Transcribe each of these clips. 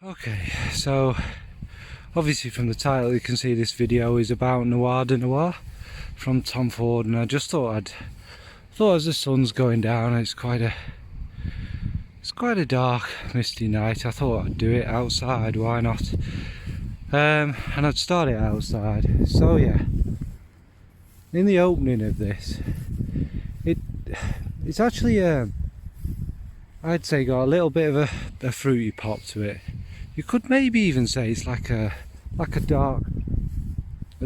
Okay, so obviously from the title you can see this video is about Noir from Tom Ford, and I just thought as the sun's going down, it's quite a dark, misty night. I thought I'd do it outside, why not? And I'd start it outside. So yeah, in the opening of this, it's actually I'd say got a little bit of a fruity pop to it. You could maybe even say it's like a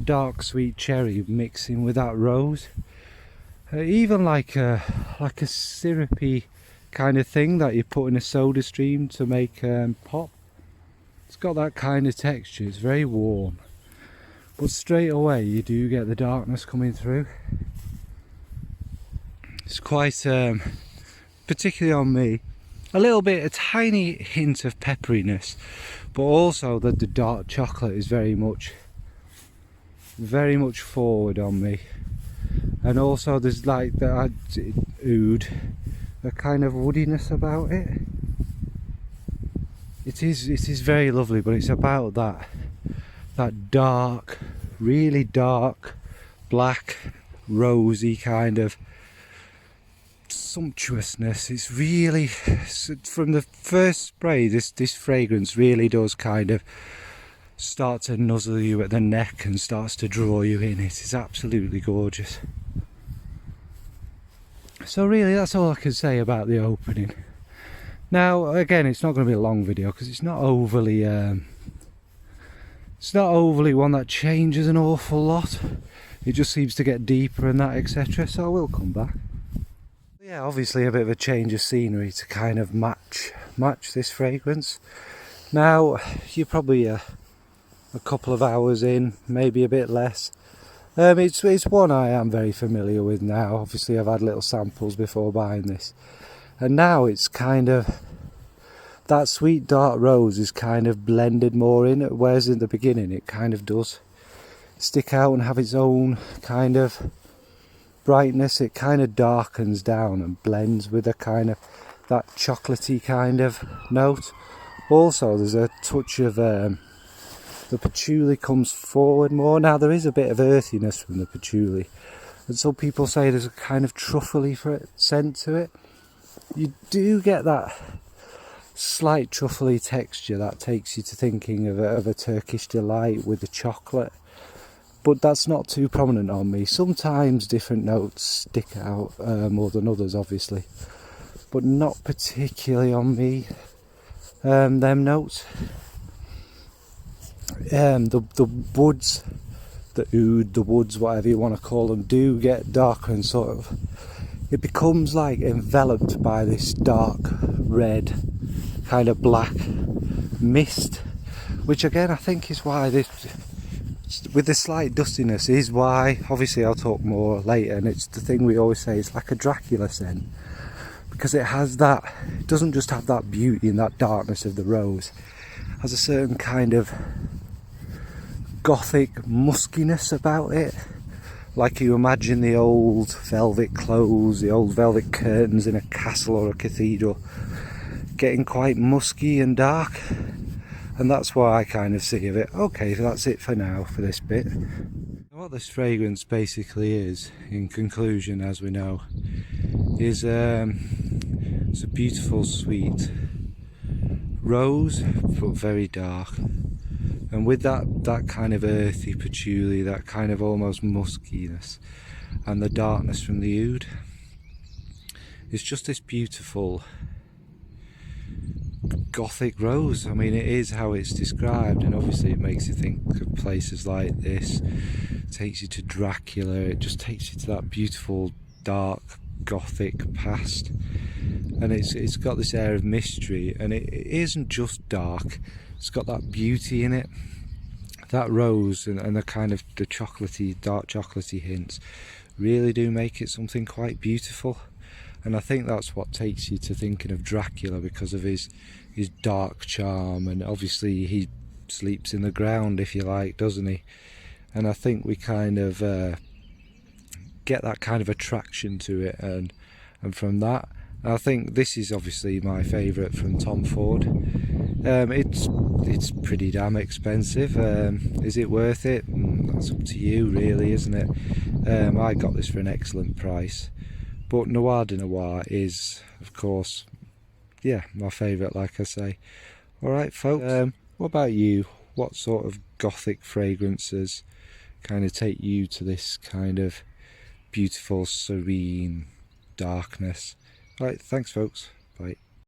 dark sweet cherry mixing with that rose. Even like a syrupy kind of thing that you put in a soda stream to make pop. It's got that kind of texture. It's very warm, but straight away you do get the darkness coming through. It's quite particularly on me, a tiny hint of pepperiness, but also that the dark chocolate is very much forward on me. And also there's like the oud, a kind of woodiness about it. It is very lovely, but it's about that dark, really dark, black, rosy kind of sumptuousness. It's really, from the first spray, this fragrance really does kind of start to nuzzle you at the neck and starts to draw you in. It is absolutely gorgeous. So really that's all I can say about the opening. Now again, it's not going to be a long video because it's not overly one that changes an awful lot. It just seems to get deeper and that, etc. So I will come back. Yeah, obviously a bit of a change of scenery to kind of match this fragrance. Now you're probably a couple of hours in, maybe a bit less. It's one I am very familiar with now. Obviously I've had little samples before buying this, and now it's kind of that sweet dark rose is kind of blended more in, whereas in the beginning it kind of does stick out and have its own kind of brightness. It kind of darkens down and blends with a kind of that chocolatey kind of note. Also there's a touch of the patchouli comes forward more. Now there is a bit of earthiness from the patchouli, and some people say there's a kind of truffly scent to it. You do get that slight truffly texture that takes you to thinking of a Turkish delight with the chocolate, but that's not too prominent on me. Sometimes different notes stick out more than others, obviously, but not particularly on me. Them notes. The woods, the oud, the woods, whatever you want to call them, do get darker and sort of, it becomes like enveloped by this dark red kind of black mist, which again I think is why this, with the slight dustiness, is why, obviously I'll talk more later, and it's the thing we always say, it's like a Dracula scent, because it has that, it doesn't just have that beauty and that darkness of the rose, it has a certain kind of gothic muskiness about it, like you imagine the old velvet clothes, the old velvet curtains in a castle or a cathedral getting quite musky and dark, and that's what I kind of see of it. Okay, so that's it for now for this bit. What this fragrance basically is, in conclusion, as we know, is it's a beautiful sweet rose, but very dark, and with that kind of earthy patchouli, that kind of almost muskiness, and the darkness from the oud, it's just this beautiful gothic rose. I mean, it is how it's described, and obviously it makes you think of places like this, it takes you to Dracula, it just takes you to that beautiful dark gothic past, and it's got this air of mystery, and it isn't just dark, it's got that beauty in it. That rose and the kind of the chocolatey, dark chocolatey hints really do make it something quite beautiful, and I think that's what takes you to thinking of Dracula, because of his dark charm, and obviously he sleeps in the ground, if you like, doesn't he? And I think we kind of get that kind of attraction to it, and from that, I think this is obviously my favourite from Tom Ford. It's pretty damn expensive. Is it worth it? That's up to you really, isn't it? I got this for an excellent price, but Noir de Noir is, of course, yeah, my favourite, like I say. Alright folks, what about you? What sort of gothic fragrances kind of take you to this kind of beautiful, serene darkness? Alright, thanks folks, bye.